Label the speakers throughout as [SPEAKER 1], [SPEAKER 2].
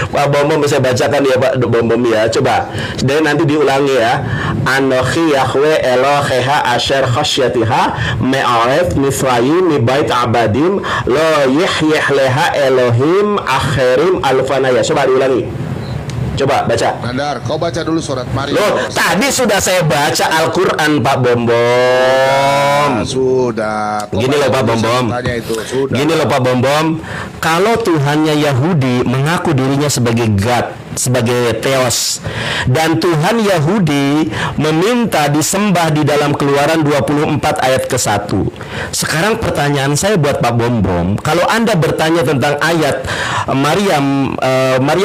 [SPEAKER 1] Pak Bom Bom bisa bacakan ya Pak Bom Bom ya. Coba. Dan nanti diulangi ya. Anochi Yahweh Eloheha Asher Khosyatiha Me'aref Misrayi Mibait Abadim Lo Yihyeh Leha Elohim Akhirim Alfanaya. Coba diulangi. Coba baca.
[SPEAKER 2] Nandar, kau baca dulu surat Maryam.
[SPEAKER 1] Loh, tadi sudah saya baca Al-Quran Pak Bom Bom.
[SPEAKER 2] Sudah.
[SPEAKER 1] Gini loh Pak Bom Bom. Gini loh Pak Bom Bom. Kalau Tuhannya Yahudi mengaku dirinya sebagai God, sebagai Theos, dan Tuhan Yahudi meminta disembah di dalam Keluaran 24 ayat ke-1. Sekarang pertanyaan saya buat Pak Bom Bom, kalau Anda bertanya tentang ayat Maryam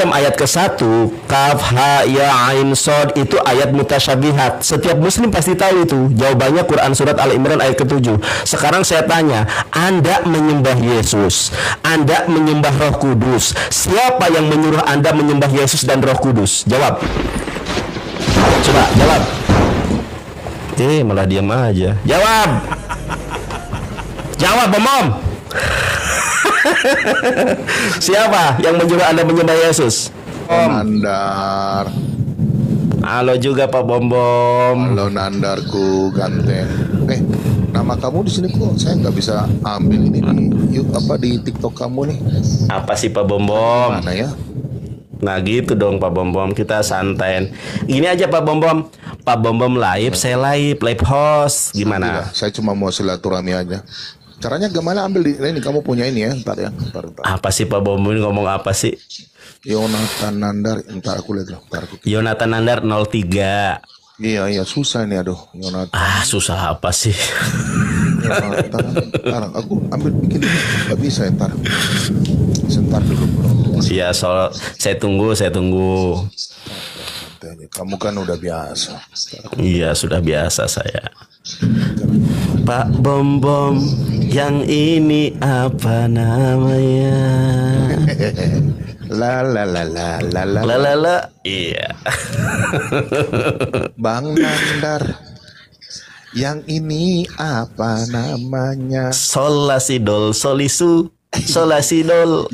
[SPEAKER 1] ayat ke-1, Kaf Ha Ya Ain Sod, itu ayat mutasyabihat. Setiap muslim pasti tahu itu. Jawabannya Quran surat Al-Imran ayat ke-7. Sekarang saya tanya, Anda menyembah Yesus, Anda menyembah Roh Kudus. Siapa yang menyuruh Anda menyembah Yesus dan Roh Kudus? Jawab. Coba jawab. Malah diam aja. Jawab. Jawab, Bom Bom. Siapa yang menyuruh Anda menyembah Yesus?
[SPEAKER 2] Nandar.
[SPEAKER 1] Halo juga Pak Bom Bom.
[SPEAKER 2] Halo Nandarku ganteng. Nama kamu di sini kok saya nggak bisa ambil ini di di TikTok kamu nih.
[SPEAKER 1] Apa sih Pak Bom Bom?
[SPEAKER 2] Mana ya?
[SPEAKER 1] Nah gitu dong Pak Bom Bom, kita santai. Gini aja Pak Bom Bom. Pak Bom Bom live, saya live host. Gimana?
[SPEAKER 2] Tidak, saya cuma mau silaturahmi aja. Caranya gimana, ambil di ini, kamu punya ini ya, ntar ya. Ntar.
[SPEAKER 1] Apa sih Pak Bom Bom ini ngomong apa sih?
[SPEAKER 2] Yonatan Nandar, ntar aku lihat loh.
[SPEAKER 1] Yonatan Nandar 03.
[SPEAKER 2] Iya susah ini, aduh Yonatan.
[SPEAKER 1] Susah apa sih?
[SPEAKER 2] Yonatan, ntar aku ambil bikin ini, nggak bisa ya, ntar. Sebentar dulu bro.
[SPEAKER 1] Iya, saya tunggu.
[SPEAKER 2] Kamu kan udah biasa.
[SPEAKER 1] Iya, sudah biasa saya. Pak Bom Bom, yang ini apa namanya?
[SPEAKER 2] La.
[SPEAKER 1] Iya.
[SPEAKER 2] Bang Nandar, yang ini apa namanya?
[SPEAKER 1] Solasidol, solisu, solasidol.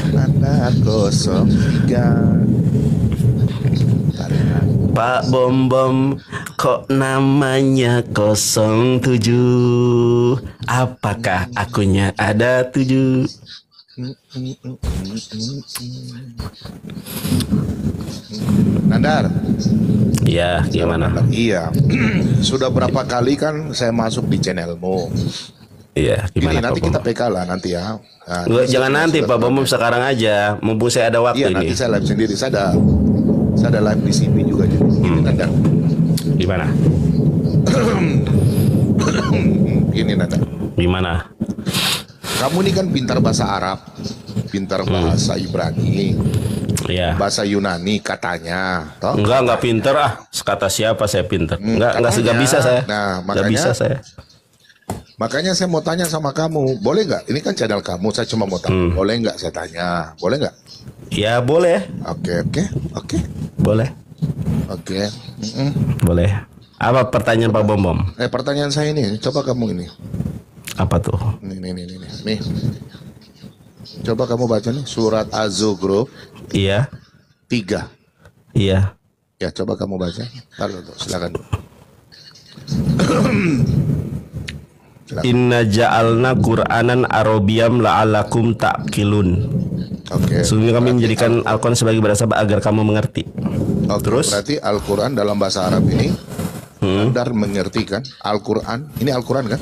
[SPEAKER 2] Nandar 03.
[SPEAKER 1] Pak Bom Bom, kok namanya 07? Apakah akunnya ada 7?
[SPEAKER 2] Nandar.
[SPEAKER 1] Iya, gimana?
[SPEAKER 2] Iya. Sudah berapa kali kan saya masuk di channelmu.
[SPEAKER 1] Iya, gimana?
[SPEAKER 2] Ini nanti
[SPEAKER 1] Pak
[SPEAKER 2] kita
[SPEAKER 1] Bom?
[SPEAKER 2] PK lah nanti ya. Nah,
[SPEAKER 1] Jangan nanti Pak Bom, sekarang aja. Mumpung saya ada waktu
[SPEAKER 2] iya,
[SPEAKER 1] ini.
[SPEAKER 2] nanti saya live sendiri. Saya ada live di sini juga. Ini Nandar.
[SPEAKER 1] Gimana?
[SPEAKER 2] Ini Nandar.
[SPEAKER 1] Gimana?
[SPEAKER 2] Kamu ini kan pintar bahasa Arab, pintar bahasa Ibrani, bahasa Yunani katanya. Toh?
[SPEAKER 1] Enggak pinter Kata siapa saya pinter? Enggak bisa saya.
[SPEAKER 2] Nah,
[SPEAKER 1] Enggak bisa saya.
[SPEAKER 2] Makanya saya mau tanya sama kamu, boleh nggak? Ini kan channel kamu, saya cuma mau tanya, boleh nggak saya tanya? Boleh nggak?
[SPEAKER 1] Ya boleh.
[SPEAKER 2] Oke.
[SPEAKER 1] Boleh.
[SPEAKER 2] Oke.
[SPEAKER 1] Boleh. Apa pertanyaan Pak Bom Bom?
[SPEAKER 2] Pertanyaan saya ini, coba kamu ini.
[SPEAKER 1] Apa tuh?
[SPEAKER 2] Nih. Coba kamu baca nih, surat Az-Zukhruf.
[SPEAKER 1] Iya.
[SPEAKER 2] 3.
[SPEAKER 1] Iya.
[SPEAKER 2] Ya, coba kamu baca. Silakan.
[SPEAKER 1] Inna ja'alna Qur'anan Arabiyyam la'alakum ta'qilun.
[SPEAKER 2] Oke.
[SPEAKER 1] Sungguh kami menjadikan Al-Quran sebagai bahasa agar kamu mengerti. Terus?
[SPEAKER 2] Berarti Al-Quran dalam bahasa Arab ini Nandar mengerti kan? Al-Quran, ini Al-Quran kan?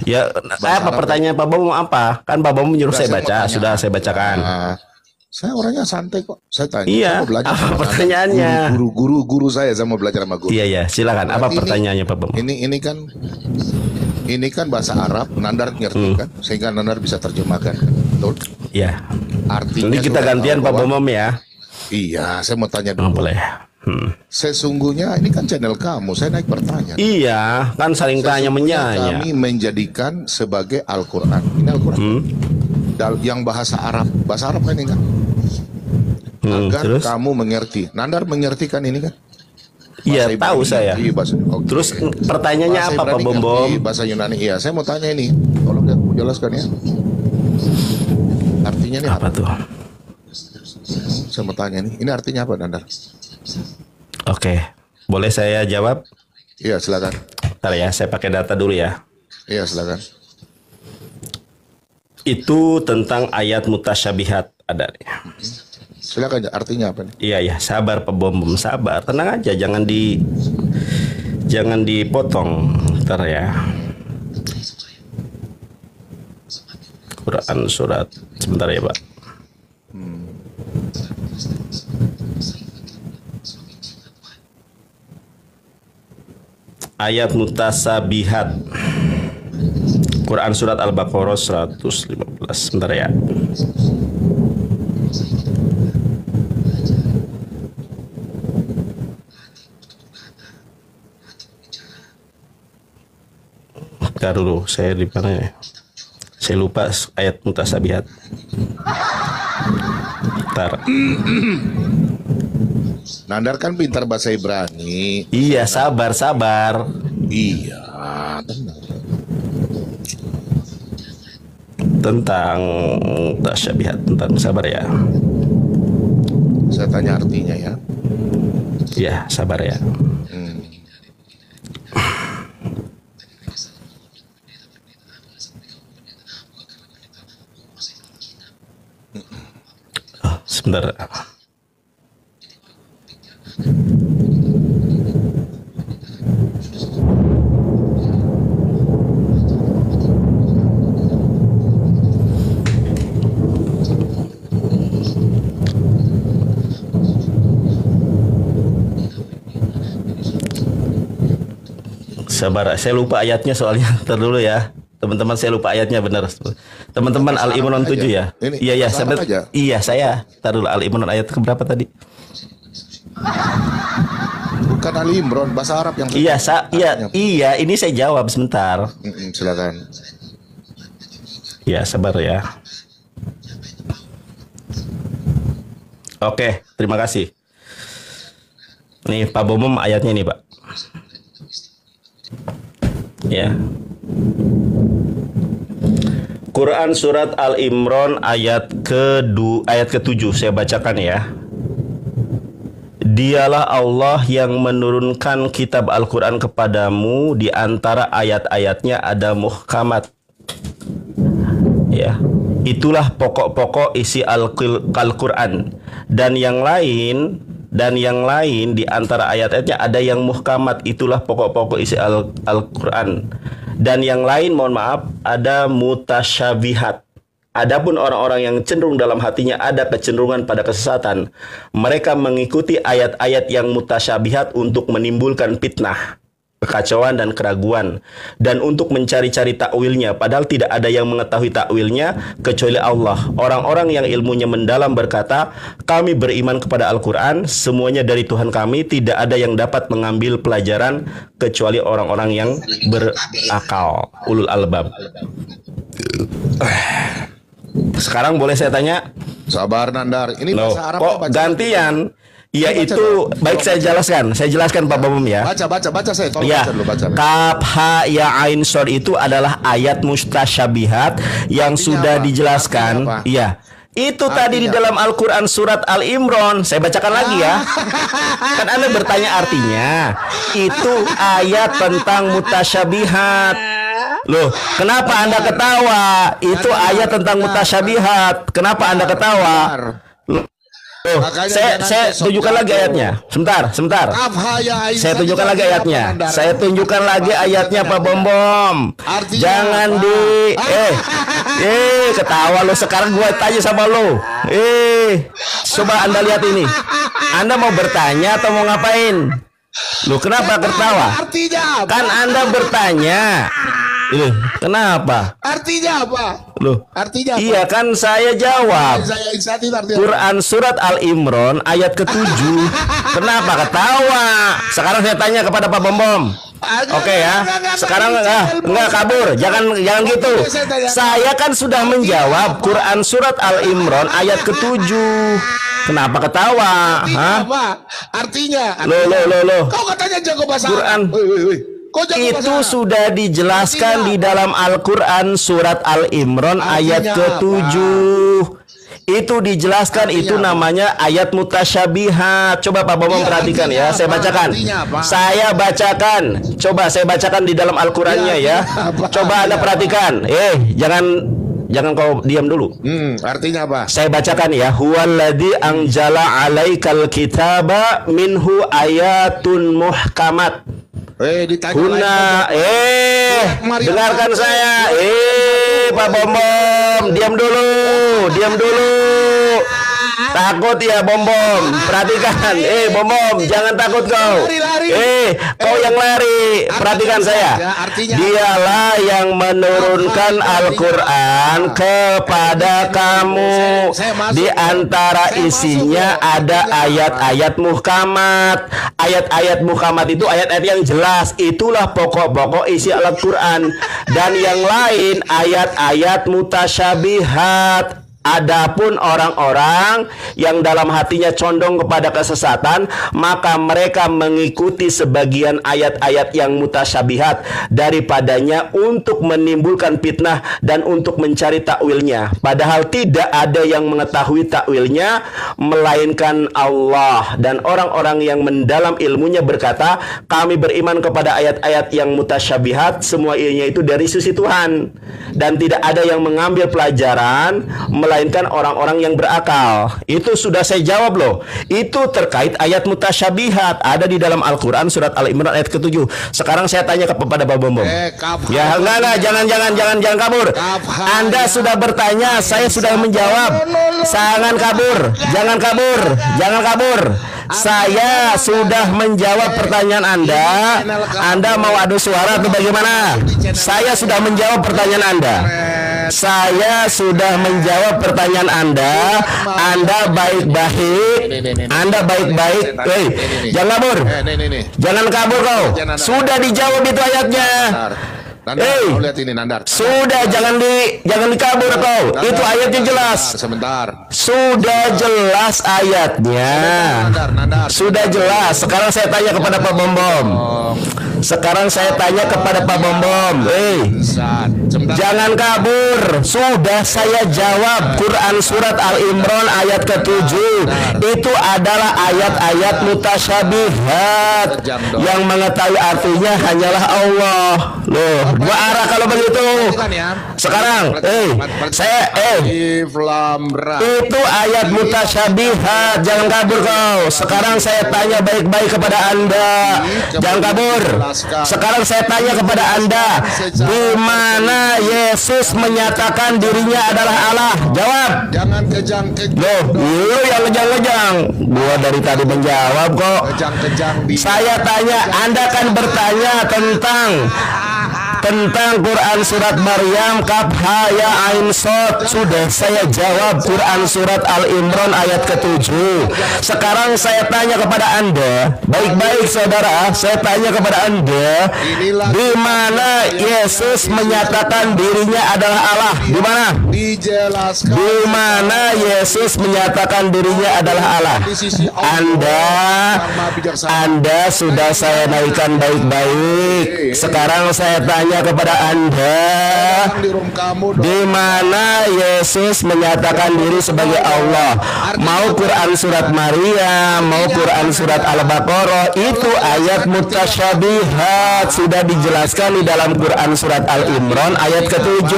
[SPEAKER 1] Ya, apa pertanyaan Pak Bom apa? Kan Pak Bom menyuruh saya baca, sudah saya bacakan.
[SPEAKER 2] Saya orangnya santai kok. Saya tanya.
[SPEAKER 1] Iya. Apa pertanyaannya?
[SPEAKER 2] Guru saya mau belajar sama guru.
[SPEAKER 1] Iya, silakan. Apa pertanyaannya Pak Bom?
[SPEAKER 2] Ini kan bahasa Arab, Nandar ngerti kan? Sehingga Nandar bisa terjemahkan kan? Betul?
[SPEAKER 1] Iya.
[SPEAKER 2] Artinya
[SPEAKER 1] ini kita gantian Pak Bom ya.
[SPEAKER 2] Iya, saya mau tanya dulu.
[SPEAKER 1] Boleh.
[SPEAKER 2] Sesungguhnya ini kan channel kamu, saya naik bertanya.
[SPEAKER 1] Iya, kan saling tanya menyanya.
[SPEAKER 2] Kami menjadikan sebagai Al-Quran. Ini Al-Quran. Yang bahasa Arab kan ini kan? Agar
[SPEAKER 1] terus?
[SPEAKER 2] kamu mengerti. Nandar mengerti kan ini kan?
[SPEAKER 1] Iya, tahu saya.
[SPEAKER 2] Okay.
[SPEAKER 1] Terus pertanyaannya
[SPEAKER 2] bahasa
[SPEAKER 1] apa Pak
[SPEAKER 2] Ibrani
[SPEAKER 1] Bom Bom?
[SPEAKER 2] Bahasa Yunani. Iya, saya mau tanya ini. Tolong lihat jelaskan ya. Artinya nih
[SPEAKER 1] apa tuh?
[SPEAKER 2] Saya mau tanya nih, ini artinya apa, Nandar?
[SPEAKER 1] Oke, boleh saya jawab?
[SPEAKER 2] Iya, silakan.
[SPEAKER 1] Bentar ya, saya pakai data dulu ya.
[SPEAKER 2] Iya, silakan.
[SPEAKER 1] Itu tentang ayat mutasyabihat ada.
[SPEAKER 2] Silakan, artinya apa nih?
[SPEAKER 1] Iya ya, sabar Pak Bom, sabar, tenang aja, jangan dipotong, ntar ya. Quran surat, sebentar ya Pak. Ayat mutasabihat, Quran surat Al-Baqarah 115, sebentar ya. Bentar dulu, saya di mana ya? Saya lupa ayat mutasabihat. Bentar.
[SPEAKER 2] Nandar kan pintar bahasa Ibrani.
[SPEAKER 1] Iya, sabar.
[SPEAKER 2] Iya, tenang.
[SPEAKER 1] Tentang mutasyabihat, tentang sabar ya.
[SPEAKER 2] Saya tanya artinya ya.
[SPEAKER 1] Iya, sabar ya. Sebentar. Sabar, saya lupa ayatnya soalnya. Ntar dulu ya. Teman-teman, saya lupa ayatnya benar. Teman-teman, Al-Imran 7 ya. Iya, saya. Ntar dulu, Al-Imran ayat ke berapa tadi?
[SPEAKER 2] Bukan Al-Imran, bahasa Arab yang
[SPEAKER 1] Iya, ini saya jawab sebentar.
[SPEAKER 2] Silakan.
[SPEAKER 1] Iya, sabar ya. Oke, terima kasih. Nih Pak Bomom ayatnya nih Pak. Ya. Quran surat Al-Imran ayat ke-7 saya bacakan ya. Dialah Allah yang menurunkan kitab Al-Quran kepadamu, di antara ayat-ayatnya ada muhkamat. Ya, itulah pokok-pokok isi Al-Quran. Dan yang lain di antara ayat-ayatnya ada yang muhkamat, itulah pokok-pokok isi Al-Quran. Dan yang lain, mohon maaf, ada mutasyabihat. Adapun orang-orang yang cenderung dalam hatinya ada kecenderungan pada kesesatan, mereka mengikuti ayat-ayat yang mutasyabihat untuk menimbulkan fitnah, kekacauan dan keraguan, dan untuk mencari-cari takwilnya, padahal tidak ada yang mengetahui takwilnya kecuali Allah. Orang-orang yang ilmunya mendalam berkata, kami beriman kepada Al-Quran, semuanya dari Tuhan kami, tidak ada yang dapat mengambil pelajaran kecuali orang-orang yang berakal, ulul albab. Sekarang boleh saya tanya?
[SPEAKER 2] Sabar Nandar, ini bahasa Arab
[SPEAKER 1] kok gantian? Ya itu baik, saya jelaskan Pak Bambam ya.
[SPEAKER 2] Baca saya tolong
[SPEAKER 1] ya.
[SPEAKER 2] Baca dulu, baca.
[SPEAKER 1] Kaf ha ya ain shad itu adalah ayat mustasyabihat yang artinya sudah apa? Dijelaskan. Iya. Itu artinya tadi di dalam Al-Quran surat Al-Imran. Saya bacakan lagi ya. Kan Anda bertanya artinya. Itu ayat tentang mutasyabihat. Loh, kenapa Anda ketawa? Itu ayat tentang mutasyabihat. Kenapa Anda ketawa? Oh, saya tunjukkan lagi ayatnya. Sebentar. Saya tunjukkan lagi ayatnya. Pak Bom. Jangan ketawa lo. Sekarang gue tanya sama lo. Coba Anda lihat ini. Anda mau bertanya atau mau ngapain? Lo kenapa ketawa? Kan Anda bertanya. Kenapa?
[SPEAKER 2] Artinya apa?
[SPEAKER 1] Loh, artinya apa? Iya kan saya jawab. Quran surat Al-Imran ayat ke-7. Kenapa ketawa? Sekarang saya tanya kepada Pak Bom. Oke ya. Sekarang enggak kabur. Jangan gitu. Saya kan sudah menjawab Quran surat Al-Imran ayat ke-7. Kenapa ketawa?
[SPEAKER 2] Artinya apa? Artinya.
[SPEAKER 1] Loh.
[SPEAKER 2] Kau katanya jago bahasa
[SPEAKER 1] Quran. Itu sudah dijelaskan di dalam Al-Quran surat Al-Imran ayat ke-7. Itu dijelaskan, itu namanya ayat mutasyabihat. Coba Pak Bambang perhatikan ya, saya bacakan. Saya bacakan. Coba saya bacakan di dalam Al-Qur'annya ya. Coba Anda perhatikan. Jangan kau diam dulu.
[SPEAKER 2] Artinya apa?
[SPEAKER 1] Saya bacakan ya. Huwallazi anzala 'alaikal kitaba minhu ayatun muhkamat.
[SPEAKER 2] Ditanya
[SPEAKER 1] dengarkan saya. Pak Bambang, diam dulu. Takut ya Bom. Perhatikan. Bom, jangan takut kau. Kau yang lari. Perhatikan saya. Dialah yang menurunkan Al-Quran kepada kamu. Di antara isinya ada ayat-ayat muhkamat. Ayat-ayat muhkamat itu ayat-ayat yang jelas. Itulah pokok-pokok isi Al-Quran. Dan yang lain ayat-ayat mutasyabihat. Adapun orang-orang yang dalam hatinya condong kepada kesesatan, maka mereka mengikuti sebagian ayat-ayat yang mutasyabihat daripadanya untuk menimbulkan fitnah dan untuk mencari takwilnya. Padahal tidak ada yang mengetahui takwilnya melainkan Allah. Dan orang-orang yang mendalam ilmunya berkata, kami beriman kepada ayat-ayat yang mutasyabihat, semua ianya itu dari sisi Tuhan, dan tidak ada yang mengambil pelajaran melainkan orang-orang yang berakal. Itu sudah saya jawab loh. Itu terkait ayat mutasyabihat, ada di dalam Al-Quran surat Al-Imran ayat ke-7. Sekarang saya tanya kepada Pak Bambang. Ya enggak, jangan kabur. Anda sudah bertanya, saya sudah menjawab. Jangan kabur. Saya sudah menjawab pertanyaan Anda. Anda mau adu suara atau bagaimana? Saya sudah menjawab pertanyaan Anda. Saya sudah menjawab pertanyaan Anda. Anda baik-baik. Jangan kabur. Jangan kabur kau. Sudah dijawab itu ayatnya.
[SPEAKER 2] Lihat ini, Nandar.
[SPEAKER 1] Sudah, jangan dikabur kau. Itu ayatnya jelas.
[SPEAKER 2] Sebentar.
[SPEAKER 1] Sudah jelas ayatnya. Sudah jelas. Sekarang saya tanya kepada Pak Bambang. Jangan kabur. Sudah saya jawab. Quran surat Al-Imran ayat ke-7. Itu adalah ayat-ayat mutasyabihat. Yang mengetahui artinya hanyalah Allah. Loh, dua arah kalau begitu. Sekarang, itu ayat mutasyabihat. Jangan kabur kau. Sekarang saya tanya baik-baik kepada Anda. Jangan kabur. Sekarang saya tanya kepada Anda, di mana Yesus menyatakan dirinya adalah Allah? Jawab.
[SPEAKER 2] Jangan kejang-kejang.
[SPEAKER 1] Loh, lu yang kejang-kejang. Gua dari tadi menjawab kok. Saya tanya, Anda kan bertanya tentang Quran surat Maryam kaf ha ya ain shad. Sudah saya jawab Quran surat Al-Imran ayat ke-7. Sekarang saya tanya kepada Anda, baik-baik saudara, saya tanya kepada Anda, di mana Yesus menyatakan dirinya adalah Allah? Di mana?
[SPEAKER 2] Dijelaskan.
[SPEAKER 1] Di mana Yesus menyatakan dirinya adalah Allah? Anda sudah saya naikkan baik-baik. Sekarang saya tanya kepada Anda, di mana Yesus menyatakan diri sebagai Allah? Mau Quran surat Maryam, mau Quran surat Al-Baqarah, itu ayat mutasyabihat, sudah dijelaskan di dalam Quran surat Al-Imran ayat ke-7.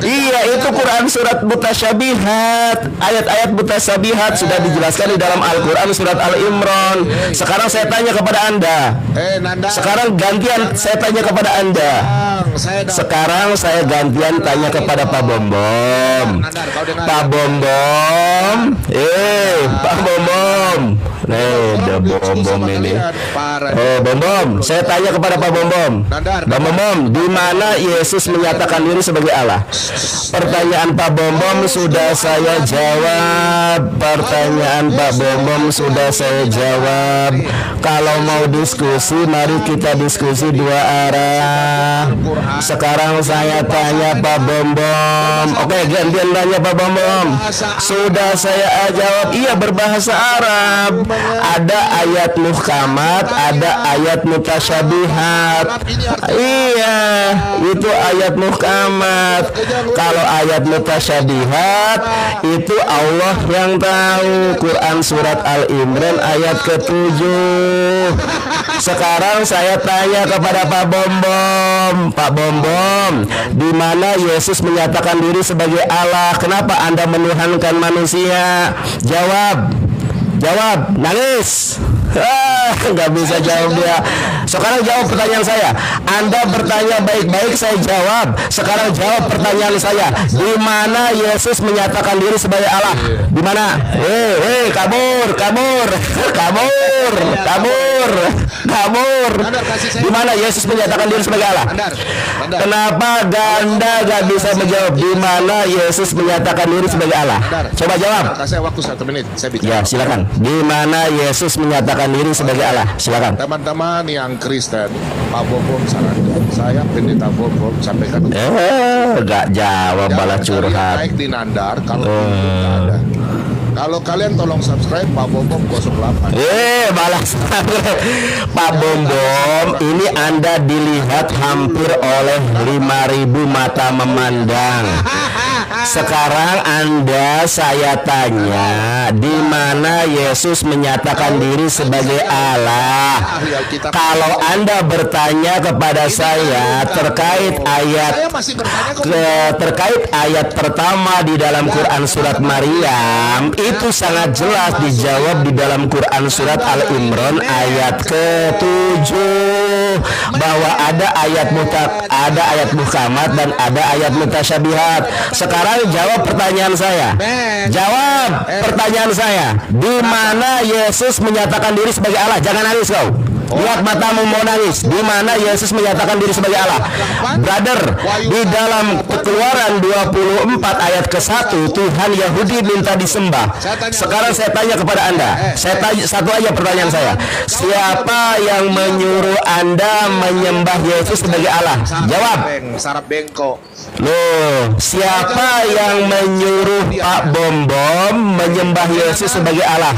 [SPEAKER 1] Iya, itu Quran surat mutasyabihat. Ayat-ayat mutasyabihat sudah dijelaskan di dalam Al-Quran surat Al-Imran. Sekarang saya tanya kepada Anda. Sekarang gantian saya tanya kepada Anda. Sekarang saya gantian tanya kepada Pak Bambang. Pak Bambang. Pak Bambang. Ada Bambang ini. Bambang, saya tanya kepada Pak Bambang. Bambang, di mana Yesus menyatakan diri sebagai Allah? Pertanyaan Pak Bambang sudah saya jawab. Kalau mau diskusi, mari kita diskusi dua arah. Sekarang saya tanya Pak Bambang. Oke, gantian tanya Pak Bambang. Sudah saya jawab, iya berbahasa Arab. Ada ayat muhkamat, ada ayat mutasyabihat. Iya, itu ayat muhkamat. Kalau ayat mutasyabihat itu Allah yang tahu. Quran surat Al-Imran ayat ke-7. Sekarang saya tanya kepada Pak Bombom. Pak Bombom, di mana Yesus menyatakan diri sebagai Allah? Kenapa Anda menuhankan manusia? Jawab. Jawab, nangis. Nggak bisa jawab dia. Sekarang jawab pertanyaan saya. Anda bertanya baik-baik, saya jawab. Sekarang jawab pertanyaan saya. Di mana Yesus menyatakan diri sebagai Allah? Di mana? Kabur. Di mana Yesus menyatakan diri sebagai Allah? Kenapa Ganda gak bisa menjawab? Di mana Yesus menyatakan diri sebagai Allah? Coba jawab.
[SPEAKER 2] Kasih waktu 1 menit, saya bicara.
[SPEAKER 1] Ya, silakan. Di mana Yesus menyatakan diri sebagai Allah? Silakan.
[SPEAKER 2] Teman-teman yang Kristen, Pak Bombom sarankan. Saya pendeta Bombom sampaikan.
[SPEAKER 1] Gak jawab, malah curhat.
[SPEAKER 2] Naik di Nandar kalau ada. Kalau kalian tolong subscribe Pak Bombom 08.
[SPEAKER 1] Balas. Pak Bombom, ini Anda dilihat hampir oleh 5.000 mata memandang. Sekarang Anda saya tanya, di mana Yesus menyatakan diri sebagai Allah? Kalau Anda bertanya kepada saya terkait ayat pertama di dalam Quran surat Maryam, itu sangat jelas dijawab di dalam Quran surat Al-Imran ayat ke-7 bahwa ada ayat muhkamat dan ada ayat mutasyabihat. Sekarang jawab pertanyaan saya. Jawab pertanyaan saya. Di mana Yesus menyatakan diri sebagai Allah? Jangan nangis kau. Lihat matamu mau nangis. Di mana Yesus menyatakan diri sebagai Allah? Brother, di dalam Keluaran 24 ayat ke-1 Tuhan Yahudi minta disembah. Sekarang saya tanya kepada Anda. Saya tanya satu aja pertanyaan saya. Siapa yang menyuruh Anda menyembah Yesus sebagai Allah? Jawab.
[SPEAKER 2] Sarap bengkok.
[SPEAKER 1] Loh, siapa yang menyuruh Pak Bombom menyembah Yesus sebagai Allah?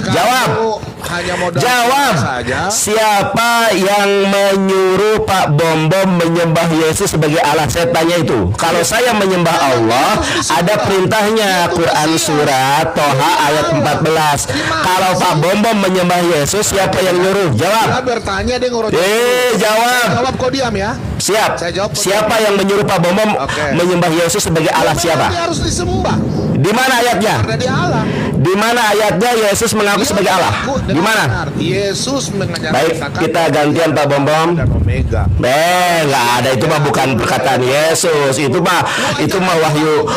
[SPEAKER 1] Jawab. Jawab. Siapa yang menyuruh Pak Bombom menyembah Yesus sebagai Allah? Saya tanya itu. Kalau saya menyembah Allah, ada perintahnya Quran surat Toha ayat 14. Kalau Pak Bombom menyembah Yesus, siapa yang nyuruh? Jawab. Jawab.
[SPEAKER 2] Jawab kok diam ya.
[SPEAKER 1] Siap. Siapa yang menyuruh Pak Bombom menyembah Yesus sebagai Allah? Siapa?
[SPEAKER 2] Dia harus disembah.
[SPEAKER 1] Di mana ayatnya? Di mana ayatnya Yesus mengaku sebagai Allah? Di mana?
[SPEAKER 2] Yesus mengajarkan.
[SPEAKER 1] Baik, kita gantian Pak Bombom. Nggak ada, itu mah bukan perkataan Yesus. Itu mah wahyu.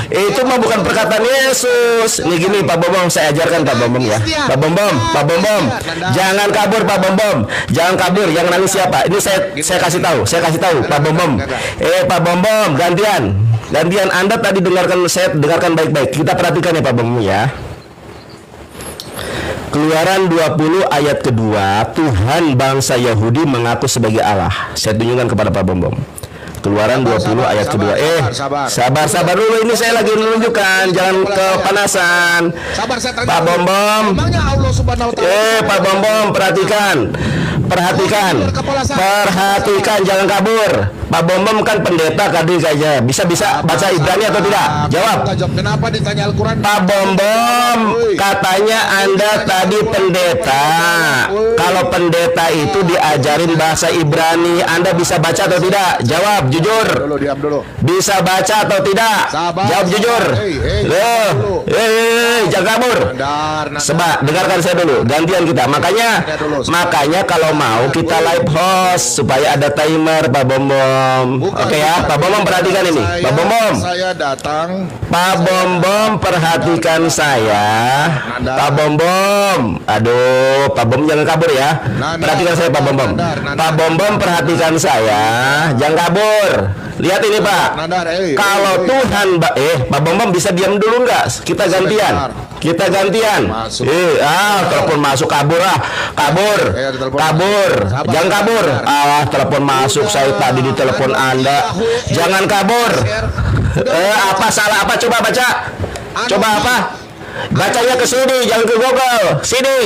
[SPEAKER 1] Itu mah bukan perkataan Yesus. Nih gini Pak Bombom, saya ajarkan Pak Bombom ya. Pak Bombom. Jangan kabur Pak Bombom. Jangan kabur. Yang nangis siapa? Ini saya kasih tahu Pak Bombom. Pak Bombom, gantian Anda tadi saya dengarkan baik-baik. Kita perhatikan ya Pak Bombom ya. Keluaran 20 ayat kedua, Tuhan bangsa Yahudi mengaku sebagai Allah. Saya tunjukkan kepada Pak Bombom. Keluaran 20 ayat kedua. Sabar dulu, ini saya lagi menunjukkan, jangan kepanasan. Pak Bombom. Pak Bombom, perhatikan, jangan kabur. Pak Bombom kan pendeta tadi saja. Bisa baca Ibrani atau tidak? Jawab.
[SPEAKER 2] Kenapa ditanya Al-Quran?
[SPEAKER 1] Pak Bombom, katanya Anda tadi pendeta. Kalau pendeta itu diajarin bahasa Ibrani, Anda bisa baca atau tidak? Jawab jujur.
[SPEAKER 2] Diam dulu.
[SPEAKER 1] Bisa baca atau tidak? Jawab jujur. Jangan kabur. Sebab dengarkan saya dulu. Gantian kita. Makanya kalau mau kita live host supaya ada timer Pak Bombom. Oke ya, Pak Bombom perhatikan ini. Pak Bombom.
[SPEAKER 2] Saya datang.
[SPEAKER 1] Pak Bombom perhatikan saya. Pak Bombom. Aduh, Pak Bombom jangan kabur ya. Perhatikan saya Pak Bombom. Pak Bombom perhatikan saya. Jangan kabur. Lihat ini Pak. Kalau Tuhan Pak Bombom bisa diam dulu nggak? Kita gantian. Telepon masuk, kabur. Jangan kabur. Telepon masuk, saya tadi di telepon Anda. Jangan kabur. Apa salah apa? Coba baca. Coba apa? Bacanya ke sini, jangan ke Google. Sini.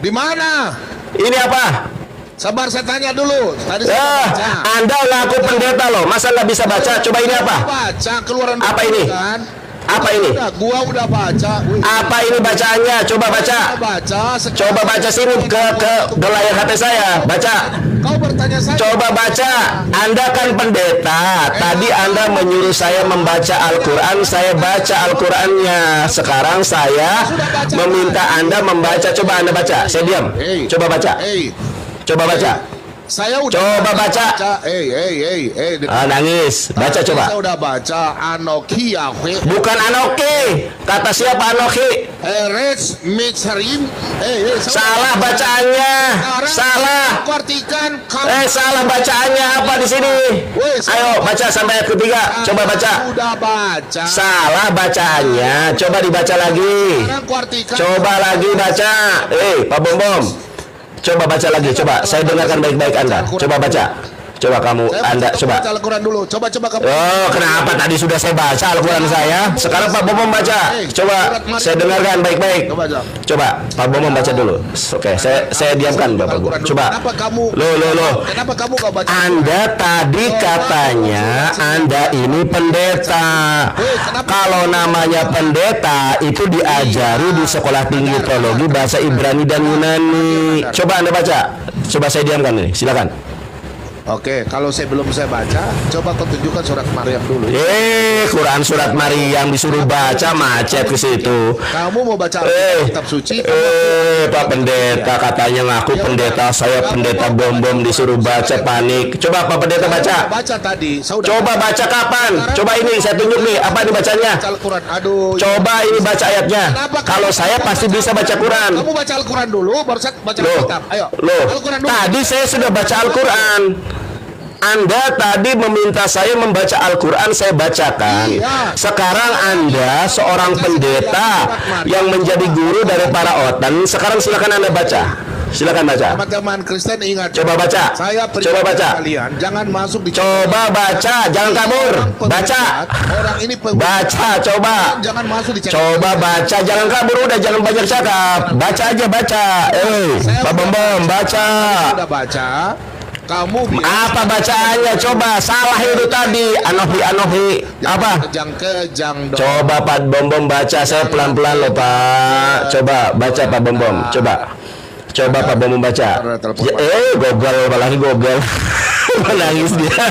[SPEAKER 2] Di mana?
[SPEAKER 1] Ini apa?
[SPEAKER 2] Sabar, saya tanya dulu. Tadi saya baca.
[SPEAKER 1] Anda ngaku pendeta loh, masa nggak bisa baca? Coba ini apa?
[SPEAKER 2] Baca keluaran
[SPEAKER 1] apa ini?
[SPEAKER 2] Kan?
[SPEAKER 1] Apa ini?
[SPEAKER 2] Gua udah baca.
[SPEAKER 1] Apa ini bacaannya? Coba baca. Coba baca sini ke layar HP saya. Baca.
[SPEAKER 2] Kau bertanya saya.
[SPEAKER 1] Coba baca. Anda kan pendeta. Tadi Anda menyuruh saya membaca Al-Quran. Saya baca Al-Qurannya. Sekarang saya meminta Anda membaca. Coba Anda baca. Saya diam. Coba baca. Coba baca.
[SPEAKER 2] Saya udah
[SPEAKER 1] coba baca. Nangis. Baca coba.
[SPEAKER 2] Saya udah baca Anoki Yahweh.
[SPEAKER 1] Bukan Anoki. Kata siapa Anoki?
[SPEAKER 2] Eretz Mitzrayim.
[SPEAKER 1] Salah bacaannya. Salah. Salah bacaannya apa di sini? Ayo baca sampai ayat ketiga. Coba baca.
[SPEAKER 2] Sudah baca.
[SPEAKER 1] Salah bacaannya. Coba dibaca lagi. Coba lagi baca. Pak Bom Bom. Coba baca lagi, coba. Saya dengarkan baik-baik Anda. Coba baca. Coba kamu, Anda, coba.
[SPEAKER 2] Baca Al-Quran dulu. Coba kamu.
[SPEAKER 1] Oh, kenapa tadi sudah saya baca Al-Quran saya? Sekarang Pak Bom baca. Coba, saya dengarkan baik-baik. Coba, Pak Bom baca dulu. Oke, saya diamkan Bapak Guru. Coba. Loh.
[SPEAKER 2] Kenapa kamu gak baca?
[SPEAKER 1] Anda tadi katanya Anda ini pendeta. Kalau namanya pendeta itu diajari di sekolah tinggi teologi bahasa Ibrani dan Yunani. Coba Anda baca. Coba saya diamkan ini. Silakan.
[SPEAKER 2] Oke, kalau belum saya baca, coba kau tunjukkan surat Maryam dulu.
[SPEAKER 1] Quran surat Maryam disuruh baca macet ke situ.
[SPEAKER 2] Kamu mau baca kitab suci?
[SPEAKER 1] Pak pendeta katanya ngaku pendeta, saya pendeta Bom disuruh baca panik. Coba Pak pendeta baca.
[SPEAKER 2] Baca tadi.
[SPEAKER 1] Coba baca kapan? Coba ini saya tunjuk nih apa dibacanya. Coba ini baca ayatnya. Kalau saya pasti bisa baca Quran.
[SPEAKER 2] Kamu baca Al-Quran dulu, baru baca kitab. Ayo.
[SPEAKER 1] Tadi saya sudah baca Al-Quran. Anda tadi meminta saya membaca Al-Quran, saya bacakan. Sekarang Anda seorang pendeta yang menjadi guru dari para otan. Sekarang silakan Anda baca. Silakan baca.
[SPEAKER 2] Teman-teman Kristen ingat.
[SPEAKER 1] Coba baca. Coba baca.
[SPEAKER 2] Kalian jangan masuk di.
[SPEAKER 1] Coba baca, jangan kabur. Baca.
[SPEAKER 2] Orang ini
[SPEAKER 1] baca, coba.
[SPEAKER 2] Jangan masuk di.
[SPEAKER 1] Coba baca, jangan kabur udah, jangan banyak cakap. Baca aja baca. Pak Bom baca.
[SPEAKER 2] Sudah baca. Kamu
[SPEAKER 1] apa bacaannya? Coba salah itu tadi. Anohi apa?
[SPEAKER 2] Kejang.
[SPEAKER 1] Coba Pak Bom baca, saya pelan-pelan loh Pak. Coba baca Pak Bom. Coba Pak Bom baca. Gobel apalagi gobel. Menangis dia.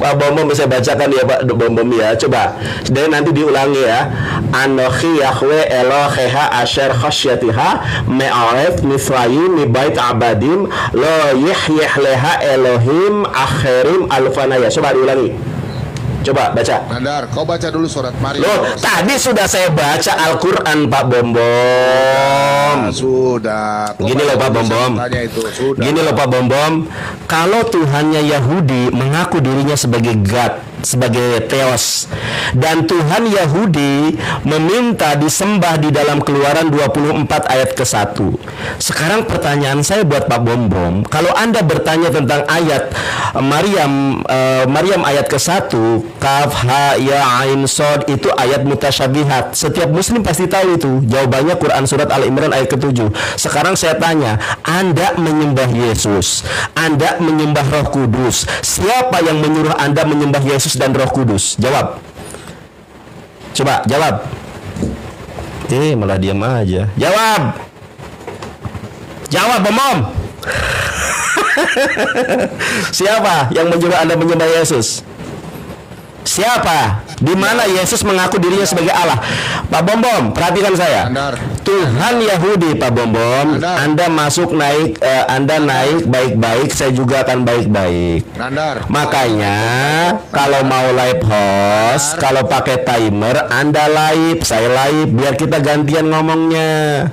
[SPEAKER 1] Pak Bom bisa bacakan ya Pak Bom ya. Coba. Dan nanti diulangi ya. Anochi Yahweh Eloheha Asher Khosyatiha Me'aref Misrayim Mibait Abadim Lo Yihyeh Leha Elohim Akhirim Alfanaya. Coba diulangi. Coba baca.
[SPEAKER 2] Nandar, kau baca dulu surat Maryam.
[SPEAKER 1] Loh, tadi sudah saya baca Al-Quran Pak Bom.
[SPEAKER 2] Sudah.
[SPEAKER 1] Gini loh Pak Bom. Gini loh Pak Bom. Kalau Tuhannya Yahudi mengaku dirinya sebagai God, sebagai Theos, dan Tuhan Yahudi meminta disembah di dalam Keluaran 24 ayat ke-1. Sekarang pertanyaan saya buat Pak Bom, kalau Anda bertanya tentang ayat Maryam ayat ke-1, Kaf Ha Ya Ain Sod, itu ayat mutasyabihat. Setiap muslim pasti tahu itu. Jawabannya Quran surat Al-Imran ayat ke-7. Sekarang saya tanya, Anda menyembah Yesus, Anda menyembah Roh Kudus. Siapa yang menyuruh Anda menyembah Yesus dan Roh Kudus? Jawab. Coba jawab. Malah diam aja. Jawab. Jawab Bom. Siapa yang menyuruh Anda menyembah Yesus? Siapa? Di mana Yesus mengaku dirinya sebagai Allah? Pak Bom, perhatikan saya. Tuhan Yahudi, Pak Bom. Anda naik baik-baik, saya juga akan baik-baik. Makanya kalau mau live host, kalau pakai timer, Anda live, saya live, biar kita gantian ngomongnya.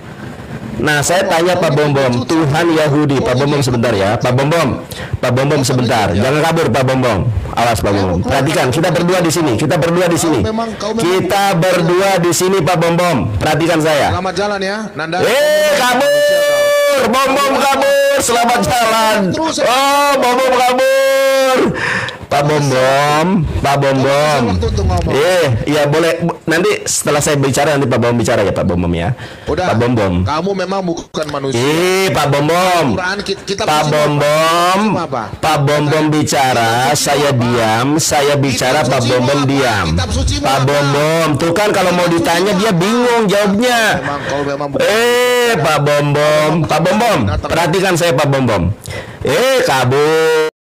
[SPEAKER 1] Nah, saya tanya Pak Bom, Tuhan Yahudi, Pak Bom sebentar ya, Pak Bom sebentar, jangan kabur Pak Bom, awas Pak Bom. Perhatikan, kita berdua di sini, Kita berdua di sini Pak Bom. Perhatikan saya.
[SPEAKER 2] Selamat jalan ya, Nanda.
[SPEAKER 1] Kabur, Bom kabur, selamat jalan. Oh, Bom kabur. Pak Bom. Iya boleh. Nanti setelah saya bicara nanti Pak Bom bicara ya Pak Bom ya.
[SPEAKER 2] Udah.
[SPEAKER 1] Pak Bom.
[SPEAKER 2] Kamu memang bukan manusia.
[SPEAKER 1] Pak Bom. Pak Bom bicara, saya diam. Saya bicara, Pak Bom diam. Pak Bom, tuh kan kalau mau ditanya dia bingung jawabnya. Pak Bom, perhatikan saya Pak Bom. Kabur.